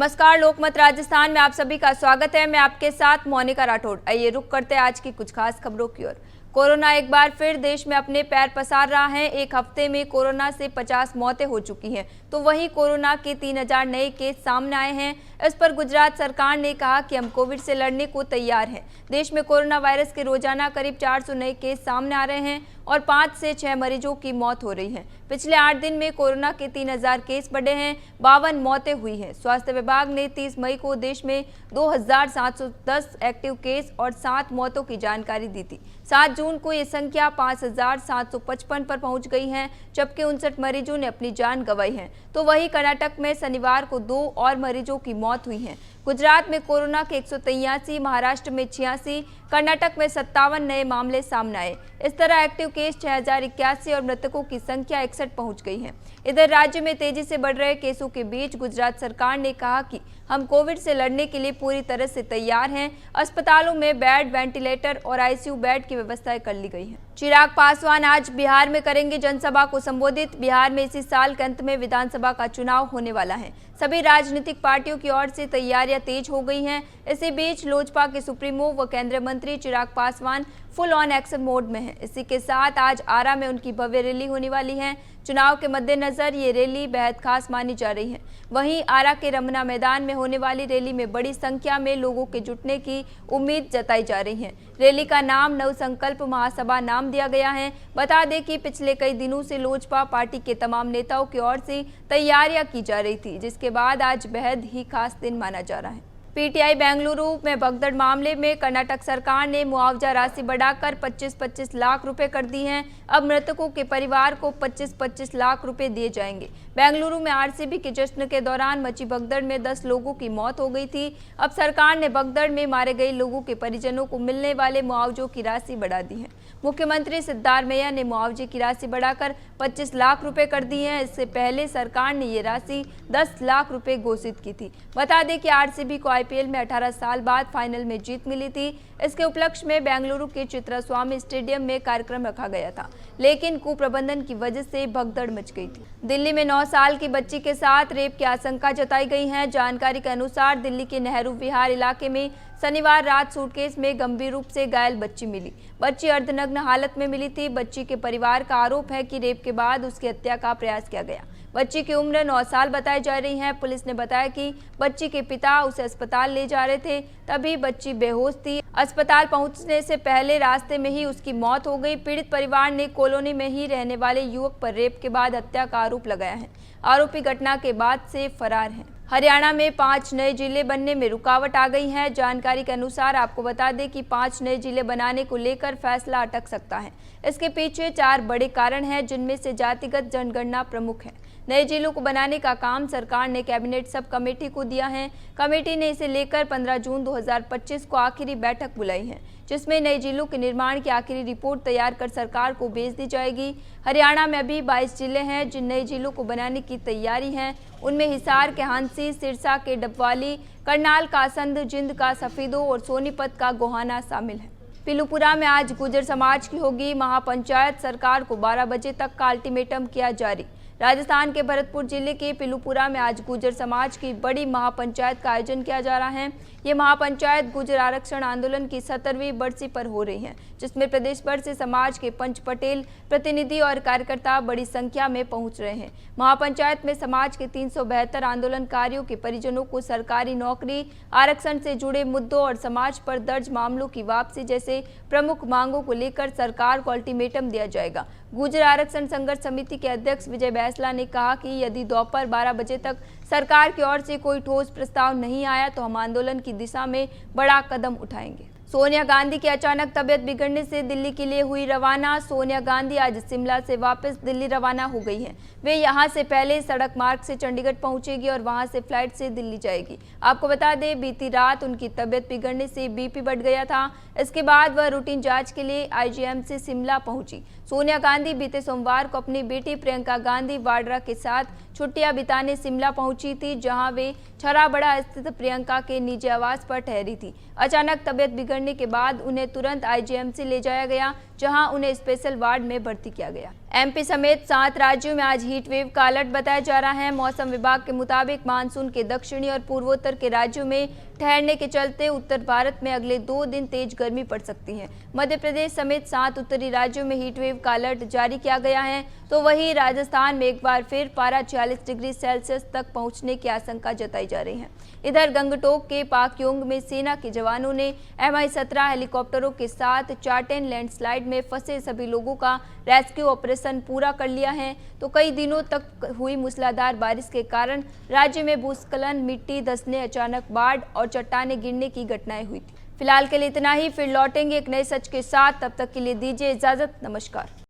नमस्कार, लोकमत राजस्थान में आप सभी का स्वागत है। मैं आपके साथ मोनिका राठौड़। आइए रुक करते हैं आज की कुछ खास खबरों की ओर। कोरोना एक बार फिर देश में अपने पैर पसार रहा है। एक हफ्ते में कोरोना से 50 मौतें हो चुकी हैं, तो वहीं कोरोना के 3000 नए केस सामने आए हैं। इस पर गुजरात सरकार ने कहा कि हम कोविड से लड़ने को तैयार हैं। देश में कोरोना वायरस के रोजाना करीब 400 नए केस सामने आ रहे हैं और 5 से 6 मरीजों की मौत हो रही है। पिछले 8 दिन में कोरोना के 3000 केस बढ़े हैं, 52 मौतें हुई हैं। स्वास्थ्य विभाग ने 30 मई को देश में 2710 एक्टिव केस और 7 मौतों की जानकारी दी थी। 7 जून को ये संख्या 5755 पर पहुंच गई है, जबकि 59 मरीजों ने अपनी जान गंवाई है। तो वहीं कर्नाटक में शनिवार को 2 और मरीजों की मौत हुई है। गुजरात में कोरोना के 183, महाराष्ट्र में 86, कर्नाटक में 57 नए मामले सामने आए। इस तरह एक्टिव केस 6081 और मृतकों की संख्या 61 पहुंच गई है। इधर राज्य में तेजी से बढ़ रहे केसों के बीच गुजरात सरकार ने कहा कि हम कोविड से लड़ने के लिए पूरी तरह से तैयार हैं। अस्पतालों में बेड, वेंटिलेटर और आईसीयू बेड की व्यवस्था कर ली गई है। चिराग पासवान आज बिहार में करेंगे जनसभा को संबोधित। बिहार में इसी साल के अंत में विधानसभा का चुनाव होने वाला है। सभी राजनीतिक पार्टियों की ओर से तैयारियां तेज हो गई हैं। इसी बीच लोजपा के सुप्रीमो व केंद्रीय मंत्री Chirag Paswan full on action mode में हैं। इसी के साथ आज आरा में उनकी भव्य रैली होने वाली है। चुनाव के मद्देनजर ये रैली बेहद खास मानी जा रही है। वहीं आरा के रमना मैदान में होने वाली रैली में बड़ी संख्या में लोगों के जुटने की उम्मीद जताई जा रही है। रैली का नाम नव संकल्प महासभा नाम दिया गया है। बता दें कि पिछले कई दिनों से लोजपा पार्टी के तमाम नेताओं की ओर से तैयारियां की जा रही थी, जिसके बाद आज बेहद ही खास दिन माना जा रहा है। पीटीआई बेंगलुरु में भगदड़ मामले में कर्नाटक सरकार ने मुआवजा राशि बढ़ाकर 25-25 लाख रुपए कर दी है। अब मृतकों के परिवार को 25-25 लाख रुपए दिए जाएंगे। बेंगलुरु में आरसीबी के जश्न के दौरान मची भगदड़ में 10 लोगों की मौत हो गई थी। अब सरकार ने भगदड़ में मारे गए लोगों के परिजनों को मिलने वाले मुआवजों की राशि बढ़ा दी है। मुख्यमंत्री सिद्धारमैया ने मुआवजे की राशि बढ़ाकर 25 लाख रुपए कर दी है। इससे पहले सरकार ने ये राशि 10 लाख रुपए घोषित की थी। बता दें कि आरसीबी को आईपीएल में 18 साल बाद फाइनल में जीत मिली थी। इसके उपलक्ष्य में बेंगलुरु के चित्रस्वामी स्टेडियम में कार्यक्रम रखा गया था, लेकिन कुप्रबंधन की वजह से भगदड़ मच गई थी। दिल्ली में 9 साल की बच्ची के साथ रेप की आशंका जताई गई है। जानकारी के अनुसार दिल्ली के नेहरू विहार इलाके में शनिवार रात सूटकेस में गंभीर रूप से घायल बच्ची मिली। बच्ची अर्धनग्न हालत में मिली थी। बच्ची के परिवार का आरोप है कि रेप के बाद उसकी हत्या का प्रयास किया गया। बच्ची की उम्र 9 साल बताई जा रही है। पुलिस ने बताया कि बच्ची के पिता उसे अस्पताल ले जा रहे थे, तभी बच्ची बेहोश थी। अस्पताल पहुंचने से पहले रास्ते में ही उसकी मौत हो गई। पीड़ित परिवार ने कॉलोनी में ही रहने वाले युवक पर रेप के बाद हत्या का आरोप लगाया है। आरोपी घटना के बाद से फरार है। हरियाणा में 5 नए जिले बनने में रुकावट आ गई है। जानकारी के अनुसार आपको बता दें कि 5 नए जिले बनाने को लेकर फैसला अटक सकता है। इसके पीछे 4 बड़े कारण हैं, जिनमें से जातिगत जनगणना प्रमुख है। नए जिलों को बनाने का काम सरकार ने कैबिनेट सब कमेटी को दिया है। कमेटी ने इसे लेकर 15 जून 2025 को आखिरी बैठक बुलाई है, जिसमें नए जिलों के निर्माण की आखिरी रिपोर्ट तैयार कर सरकार को भेज दी जाएगी। हरियाणा में अभी 22 जिले हैं जिन नए जिलों को बनाने की तैयारी है। उनमें हिसार के हांसी, सिरसा के डबवाली, करनाल का संध, जिंद का सफेदो और सोनीपत का गोहाना शामिल है। पीलूपुरा में आज गुर्जर समाज की होगी महापंचायत। सरकार को 12 बजे तक का अल्टीमेटम किया जारी। राजस्थान के भरतपुर जिले के पीलूपुरा में आज गुर्जर समाज की बड़ी महापंचायत का आयोजन किया जा रहा है। ये महापंचायत गुर्जर आरक्षण आंदोलन की 70वीं बरसी पर हो रही है, जिसमें प्रदेश भर से समाज के पंच पटेल, प्रतिनिधि और कार्यकर्ता बड़ी संख्या में पहुंच रहे हैं। महापंचायत में समाज के 372 आंदोलनकारियों के परिजनों को सरकारी नौकरी, आरक्षण से जुड़े मुद्दों और समाज पर दर्ज मामलों की वापसी जैसे प्रमुख मांगों को लेकर सरकार को अल्टीमेटम दिया जाएगा। गुर्जर आरक्षण संघर्ष समिति के अध्यक्ष विजय बैसला ने कहा कि यदि दोपहर 12 बजे तक सरकार की ओर से कोई ठोस प्रस्ताव नहीं आया तो हम आंदोलन की दिशा में बड़ा कदम उठाएंगे। सोनिया गांधी की अचानक तबीयत बिगड़ने से दिल्ली के लिए हुई रवाना। सोनिया गांधी आज शिमला से वापस दिल्ली रवाना हो गई हैं। वे यहां से पहले सड़क मार्ग से चंडीगढ़ पहुंचेगी और वहां से फ्लाइट से दिल्ली जाएगी। आपको बता दें, बीती रात उनकी तबीयत बिगड़ने से बीपी बढ़ गया था। इसके बाद वह रूटीन जांच के लिए आईजीएमसी शिमला पहुंची। सोनिया गांधी बीते सोमवार को अपनी बेटी प्रियंका गांधी वाड्रा के साथ छुट्टियां बिताने शिमला पहुंची थी, जहां वे छराबड़ा स्थित प्रियंका के निजी आवास पर ठहरी थी। अचानक तबीयत बिगड़ने के बाद उन्हें तुरंत आईजीएमसी ले जाया गया। जहां उन्हें स्पेशल वार्ड में भर्ती किया गया। एमपी समेत 7 राज्यों में आज हीट वेव का अलर्ट बताया जा रहा है। मौसम विभाग के मुताबिक मानसून के दक्षिणी और पूर्वोत्तर के राज्यों में ठहरने के चलते उत्तर भारत में अगले 2 दिन तेज गर्मी पड़ सकती है। मध्य प्रदेश समेत 7 उत्तरी राज्यों में हीट वेव का अलर्ट जारी किया गया है, तो वहीं राजस्थान में एक बार फिर पारा 40 डिग्री सेल्सियस तक पहुंचने की आशंका जताई जा रही है। इधर गंगटोक के पाकयोंग में सेना के जवानों ने MI-17 हेलीकॉप्टरों के साथ चाटेन लैंडस्लाइड में फंसे सभी लोगों का रेस्क्यू ऑपरेशन पूरा कर लिया है। तो कई दिनों तक हुई मूसलाधार बारिश के कारण राज्य में भूस्खलन, मिट्टी धंसने, अचानक बाढ़ और चट्टानें गिरने की घटनाएं हुई थी। फिलहाल के लिए इतना ही, फिर लौटेंगे एक नए सच के साथ। तब तक के लिए दीजिए इजाजत। नमस्कार।